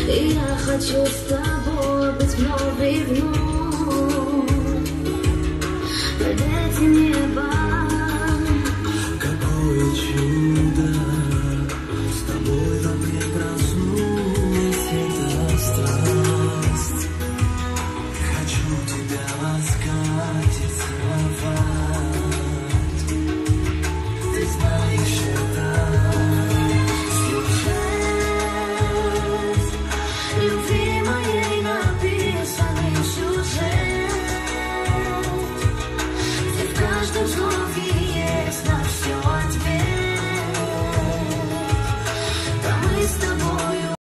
И я хочу с тобой быть вновь и вновь. Под этим небом какое чудо.